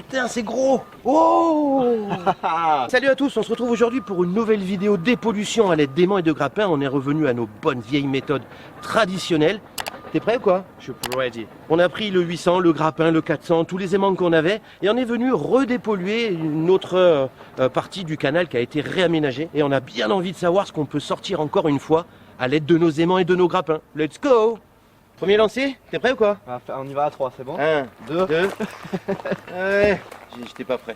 putain, c'est gros. Oh. Salut à tous, on se retrouve aujourd'hui pour une nouvelle vidéo dépollution à l'aide d'aimants et de grappins. On est revenu à nos bonnes vieilles méthodes traditionnelles. T'es prêt ou quoi? Je suis ready. On a pris le 800, le grappin, le 400, tous les aimants qu'on avait et on est venu redépolluer une autre partie du canal qui a été réaménagée. Et on a bien envie de savoir ce qu'on peut sortir encore une fois à l'aide de nos aimants et de nos grappins. Let's go! Premier lancé, t'es prêt ou quoi? On y va à 3, c'est bon? 1, 2. Ouais, j'étais pas prêt.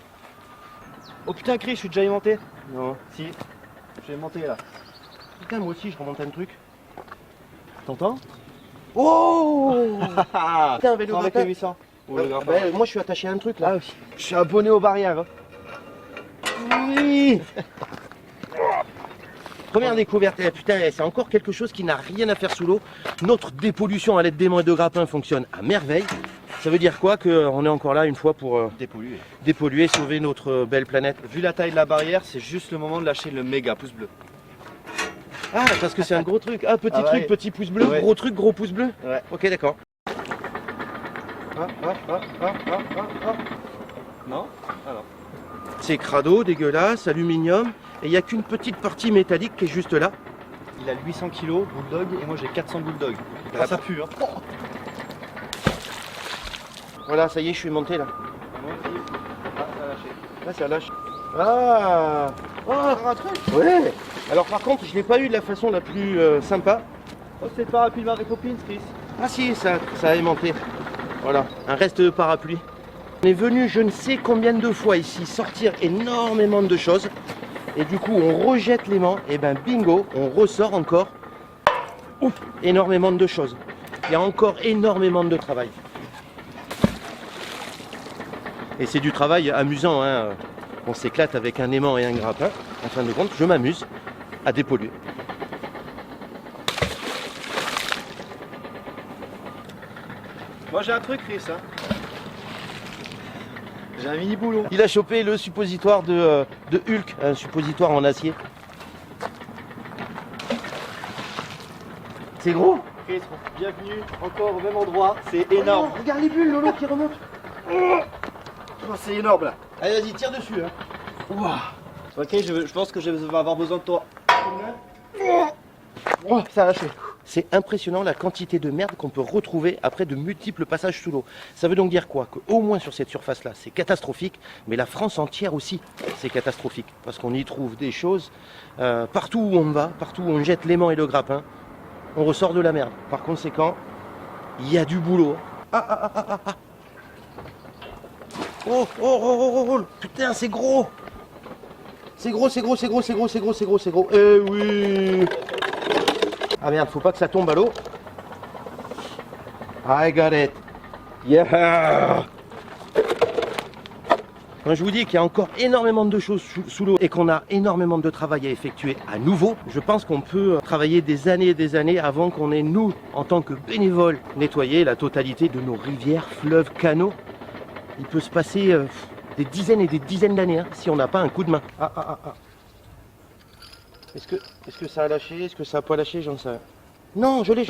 Oh putain Chris, je suis déjà aimanté. Non. Si, je suis aimanté là. Putain, moi aussi je remonte un truc. T'entends? Oh. Putain, vélo avec grappin. le 800 ou le grappin. Ben, moi je suis attaché à un truc là. Ah oui, je suis abonné aux barrières. Hein. Oui. Première découverte, putain, c'est encore quelque chose qui n'a rien à faire sous l'eau. Notre dépollution à l'aide d'aimants et de grappins fonctionne à merveille. Ça veut dire quoi? Qu'on est encore là une fois pour dépolluer, sauver notre belle planète. Vu la taille de la barrière, c'est juste le moment de lâcher le méga pouce bleu. Ah, parce que c'est un gros truc. Ah, petit truc, ouais. petit pouce bleu, Ouais. gros truc, gros pouce bleu. Ouais. Ok, d'accord. Non? Alors. C'est crado, dégueulasse, aluminium. Et il n'y a qu'une petite partie métallique qui est juste là. Il a 800 kg, bulldog, et moi j'ai 400 bulldog. Ah, ça pue hein. Voilà, ça y est, je suis monté là. Ah, ça a lâché. Là, ça lâche. Ah. Oh, un truc. Ouais. Alors par contre, je l'ai pas eu de la façon la plus sympa. Oh, c'est le parapluie de Mary Poppins, Chris. Ah si, ça a aimanté. Voilà, un reste de parapluie. On est venu je ne sais combien de fois ici sortir énormément de choses. Et du coup, on rejette l'aimant. Et ben bingo, on ressort encore énormément de choses. Il y a encore énormément de travail. Et c'est du travail amusant, hein. On s'éclate avec un aimant et un grappin. En fin de compte, je m'amuse à dépolluer. Moi j'ai un truc, Chris. Hein. J'ai un mini boulot. Il a chopé le suppositoire de Hulk, un suppositoire en acier. C'est gros? Chris, bienvenue encore au même endroit. C'est énorme. Oh, regarde les bulles, Lolo, qui remontent. Oh, c'est énorme là. Allez, vas-y, tire dessus. Hein. Ouah. Ok, je pense que je vais avoir besoin de toi. Oh, ça a lâché. C'est impressionnant la quantité de merde qu'on peut retrouver après de multiples passages sous l'eau. Ça veut donc dire quoi? Qu'au moins sur cette surface-là, c'est catastrophique, mais la France entière aussi, c'est catastrophique. Parce qu'on y trouve des choses partout où on va, partout où on jette l'aimant et le grappin, on ressort de la merde. Par conséquent, il y a du boulot. Oh, putain, c'est gros. C'est gros. Eh oui. Ah merde, faut pas que ça tombe à l'eau. I got it. Yeah. Quand je vous dis qu'il y a encore énormément de choses sous l'eau et qu'on a énormément de travail à effectuer à nouveau, je pense qu'on peut travailler des années et des années avant qu'on ait, nous, en tant que bénévoles, nettoyé la totalité de nos rivières, fleuves, canaux. Il peut se passer des dizaines et des dizaines d'années hein, si on n'a pas un coup de main. Est-ce que ça a lâché? Est-ce que ça a pas lâché? J'en sais rien. Non, je l'ai.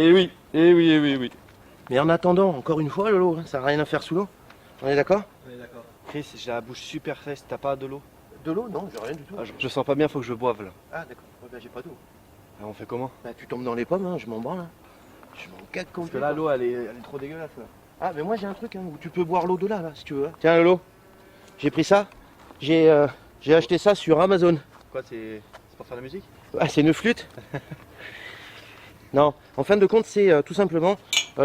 Oui. Mais en attendant, encore une fois, Lolo, hein, ça n'a rien à faire sous l'eau. On est d'accord? On est d'accord. Chris, j'ai la bouche super sèche, t'as pas de l'eau? De l'eau? Non, j'ai rien du tout. Je sens pas bien, faut que je boive là. Ah d'accord, bah, j'ai pas d'eau. Ah, on fait comment? Bah tu tombes dans les pommes, hein, je m'en branle. Hein. Je m'en cague Parce que complètement. là, l'eau, elle est trop dégueulasse là. Ah mais moi j'ai un truc hein, où tu peux boire l'eau de là, si tu veux. Hein. Tiens Lolo, j'ai pris ça. J'ai acheté ça sur Amazon. Quoi, c'est pour faire la musique? Ah c'est une flûte. Non, en fin de compte c'est tout simplement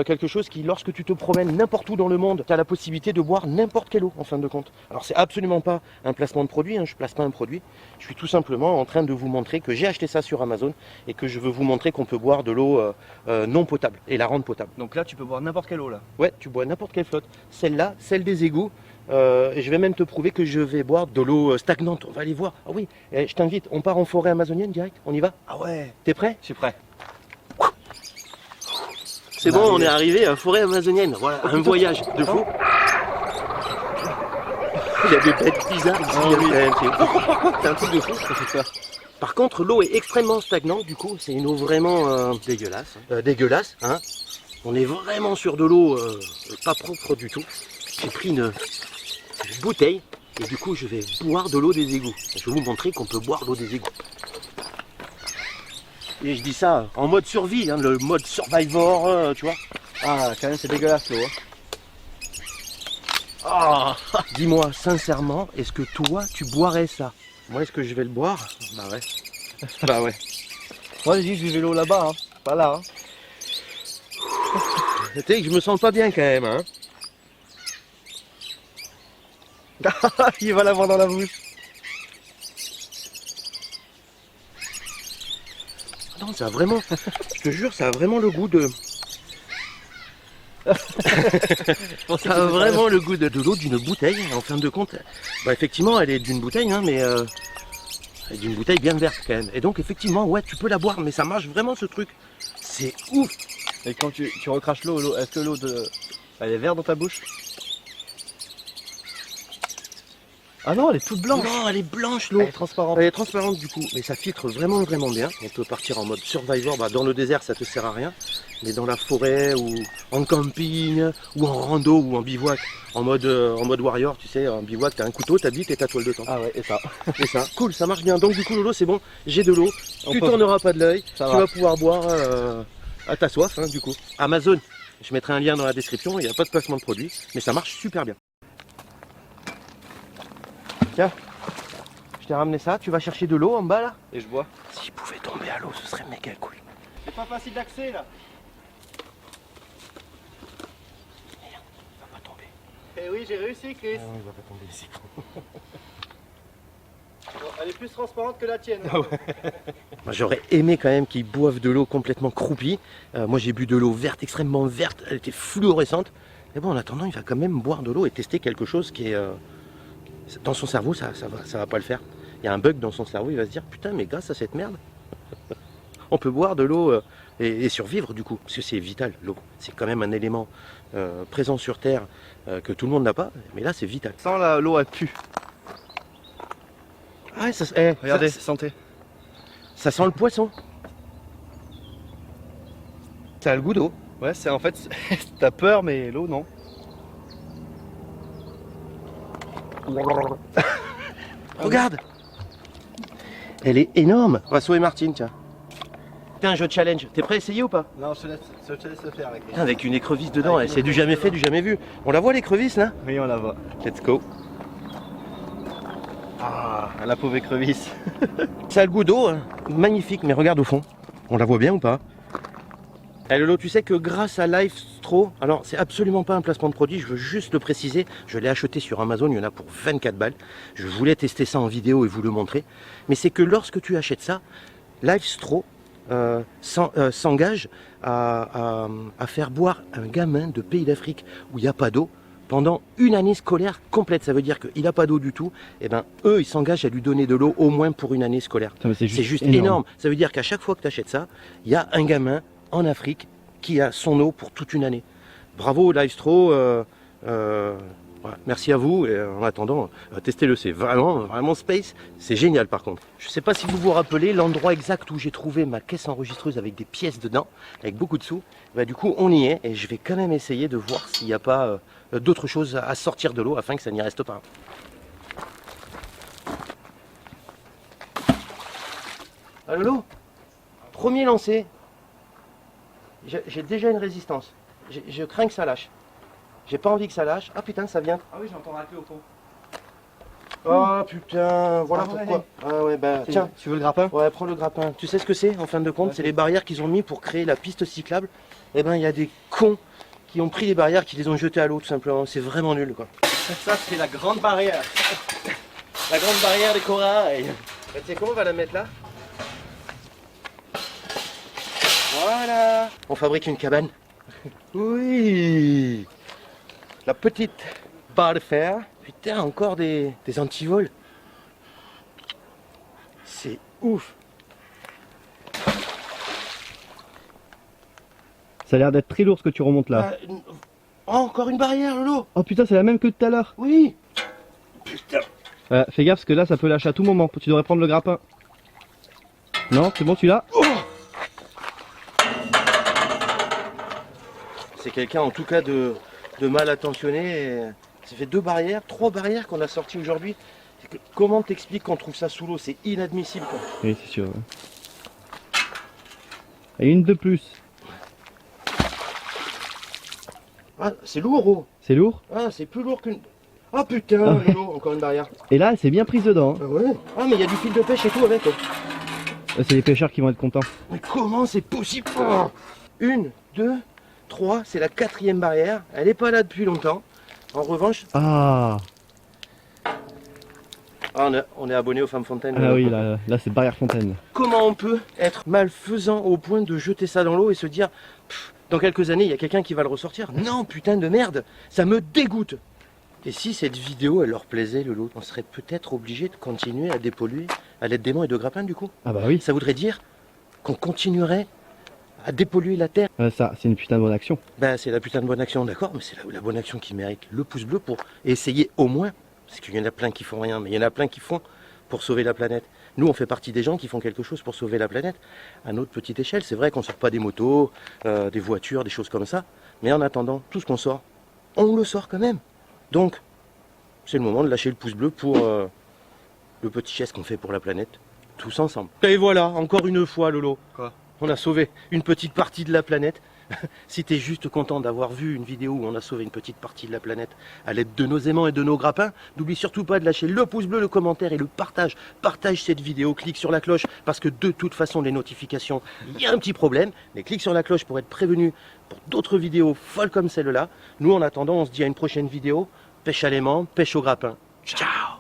quelque chose qui, lorsque tu te promènes n'importe où dans le monde, tu as la possibilité de boire n'importe quelle eau en fin de compte. Alors c'est absolument pas un placement de produit, hein, je place pas un produit. Je suis tout simplement en train de vous montrer que j'ai acheté ça sur Amazon et que je veux vous montrer qu'on peut boire de l'eau non potable et la rendre potable. Donc là, tu peux boire n'importe quelle eau là? Ouais, tu bois n'importe quelle flotte. Celle-là, celle des égouts. Et je vais même te prouver que je vais boire de l'eau stagnante. On va aller voir. Ah oui, je t'invite, on part en forêt amazonienne direct. On y va? Ah ouais. T'es prêt? Je suis prêt. C'est bon, on est arrivé à la forêt amazonienne. Voilà, un voyage de fou. Il y a des bêtes bizarres ici. Oh, oui. C'est un truc de fou. Ça fait peur. Par contre, l'eau est extrêmement stagnante, du coup, c'est une eau vraiment Dégueulasse. dégueulasse. Hein. On est vraiment sur de l'eau pas propre du tout. J'ai pris une bouteille et du coup, je vais boire de l'eau des égouts. Je vais vous montrer qu'on peut boire l'eau des égouts. Et je dis ça en mode survie, hein, le mode survivor, tu vois. Ah, quand même, c'est dégueulasse l'eau. Ah, dis-moi sincèrement, est-ce que toi, tu boirais ça? Moi, est-ce que je vais le boire? Bah ouais. Bah ouais. Moi, j'ai dit que je vivais l'eau là-bas, hein. Pas là. Hein. Tu sais que je me sens pas bien quand même, hein. Il va l'avoir dans la bouche. Non, ça a vraiment, je te jure, ça a vraiment le goût de... ça a vraiment le goût de l'eau d'une bouteille. En fin de compte, bah effectivement, elle est d'une bouteille, hein, mais elle est d'une bouteille bien verte quand même. Et donc effectivement, ouais, tu peux la boire, mais ça marche vraiment ce truc. C'est ouf. Et quand tu recraches l'eau, est-ce que l'eau elle est verte dans ta bouche? Ah non, elle est toute blanche. Non, elle est blanche l'eau. Elle est transparente. Elle est transparente du coup, mais ça filtre vraiment bien. On peut partir en mode survivor, bah, dans le désert ça te sert à rien, mais dans la forêt ou en camping ou en rando ou en bivouac, en mode warrior, tu sais, en bivouac t'as un couteau, t'habites et ta toile de camp. Ah ouais, et ça. Et ça, cool, ça marche bien. Donc du coup Lolo c'est bon, j'ai de l'eau, tu peut- tourneras pas de l'œil, tu Ça va. vas pouvoir boire à ta soif hein, du coup. Amazon, je mettrai un lien dans la description, il n'y a pas de placement de produit, mais ça marche super bien. Tiens. Je t'ai ramené ça, tu vas chercher de l'eau en bas là? Et je bois. S'il pouvait tomber à l'eau, ce serait méga cool. C'est pas facile d'accès là. Il va pas tomber. Eh oui, j'ai réussi, Chris. Ah non, il va pas tomber ici. Bon, elle est plus transparente que la tienne. Moi, j'aurais aimé quand même qu'ils boivent de l'eau complètement croupie. Moi j'ai bu de l'eau verte, extrêmement verte, elle était fluorescente. Mais bon, en attendant, il va quand même boire de l'eau et tester quelque chose qui est... dans son cerveau, ça va pas le faire. Il y a un bug dans son cerveau, il va se dire, putain, mais grâce à cette merde, on peut boire de l'eau et survivre du coup. Parce que c'est vital, l'eau. C'est quand même un élément présent sur Terre que tout le monde n'a pas. Mais là, c'est vital. Sans l'eau, elle pue. Ah ouais, Regardez, ça, sentez. ça sent le poisson. Ça a le goût d'eau. Ouais, c'est en fait, t'as peur, mais l'eau, non. Regarde. Elle est énorme. Rasso et Martine, tiens. Tiens, un jeu de challenge. T'es prêt à essayer ou pas? Non, je te laisse le faire avec. Putain, avec une écrevisse dedans, Avec une c'est du jamais fait, du jamais vu. On la voit l'écrevisse là? Oui, on la voit. Let's go. Ah, la pauvre écrevisse. Ça a le goût d'eau, hein. Magnifique, mais regarde au fond. On la voit bien ou pas? Eh Lolo, tu sais que grâce à LifeStraw, alors c'est absolument pas un placement de produit, je veux juste le préciser, je l'ai acheté sur Amazon, il y en a pour 24 balles. Je voulais tester ça en vidéo et vous le montrer. Mais c'est que lorsque tu achètes ça, LifeStraw s'engage à faire boire un gamin de pays d'Afrique où il n'y a pas d'eau pendant une année scolaire complète. Ça veut dire qu'il n'a pas d'eau du tout. Et ben eux, ils s'engagent à lui donner de l'eau au moins pour une année scolaire. C'est juste énorme. Ça veut dire qu'à chaque fois que tu achètes ça, il y a un gamin en Afrique qui a son eau pour toute une année. Bravo LifeStraw. Voilà. Merci à vous et en attendant, testez-le, c'est vraiment space, c'est génial par contre. Je ne sais pas si vous vous rappelez l'endroit exact où j'ai trouvé ma caisse enregistreuse avec des pièces dedans, avec beaucoup de sous. Bah, du coup on y est et je vais quand même essayer de voir s'il n'y a pas d'autres choses à sortir de l'eau afin que ça n'y reste pas. Ah Lolo, premier lancé, j'ai déjà une résistance, je crains que ça lâche. J'ai pas envie que ça lâche. Ah putain, ça vient. Ah oui, j'entends racler au fond. Oh putain, voilà Ah ouais. pourquoi. Ah ouais, bah tiens. Tu veux le grappin? Ouais, prends le grappin. Tu sais ce que c'est en fin de compte? Ouais, C'est les barrières qu'ils ont mis pour créer la piste cyclable. Eh ben, il y a des cons qui ont pris les barrières, qui les ont jetées à l'eau tout simplement. C'est vraiment nul quoi. Ça, c'est la grande barrière. La grande barrière des corails. Bah, tu sais quoi, on va la mettre là. Voilà. On fabrique une cabane. Oui. La petite barre de fer. Putain, encore des antivols. C'est ouf. Ça a l'air d'être très lourd ce que tu remontes là. Oh, encore une barrière, Lolo. Oh putain, c'est la même que tout à l'heure. Oui. Putain. Fais gaffe parce que là, ça peut lâcher à tout moment. Tu devrais prendre le grappin. Non, c'est bon, tu l'as? C'est quelqu'un en tout cas de mal attentionné. Et ça fait 2 barrières, 3 barrières qu'on a sorties aujourd'hui. Comment t'expliques qu'on trouve ça sous l'eau? C'est inadmissible quoi. Oui, c'est sûr. Ouais. Et une de plus. Ah, c'est lourd, oh. C'est lourd? Ah, c'est plus lourd qu'une... Ah putain, Lolo, encore une barrière. Et là, elle s'est bien prise dedans. Hein. Ah ouais. Ah, mais il y a du fil de pêche et tout avec. Oh. C'est les pêcheurs qui vont être contents. Mais comment c'est possible? Oh. 1, 2, 3, c'est la 4e barrière. Elle est pas là depuis longtemps. En revanche, Ah, on est abonné aux Femmes Fontaines. ah oui, là c'est barrière fontaine. Comment on peut être malfaisant au point de jeter ça dans l'eau et se dire dans quelques années il y a quelqu'un qui va le ressortir? Non, putain de merde, ça me dégoûte. Et si cette vidéo elle leur plaisait, Lolo, on serait peut-être obligé de continuer à dépolluer à l'aide d'aimants et de grappins du coup. Ah bah oui, Ça voudrait dire qu'on continuerait à dépolluer la terre. ça c'est une putain de bonne action. Ben c'est la putain de bonne action, d'accord, mais c'est la bonne action qui mérite le pouce bleu pour essayer au moins, parce qu'il y en a plein qui font rien, mais il y en a plein qui font pour sauver la planète. Nous, on fait partie des gens qui font quelque chose pour sauver la planète à notre petite échelle. C'est vrai qu'on ne sort pas des motos, des voitures, des choses comme ça, mais en attendant, tout ce qu'on sort, on le sort quand même. Donc, c'est le moment de lâcher le pouce bleu pour le petit geste qu'on fait pour la planète, tous ensemble. Et voilà, encore une fois, Lolo. Quoi? On a sauvé une petite partie de la planète. Si t'es juste content d'avoir vu une vidéo où on a sauvé une petite partie de la planète à l'aide de nos aimants et de nos grappins, n'oublie surtout pas de lâcher le pouce bleu, le commentaire et le partage. Partage cette vidéo, clique sur la cloche parce que de toute façon les notifications, il y a un petit problème. Mais clique sur la cloche pour être prévenu pour d'autres vidéos folles comme celle-là. Nous en attendant, on se dit à une prochaine vidéo. Pêche à l'aimant, pêche au grappin. Ciao.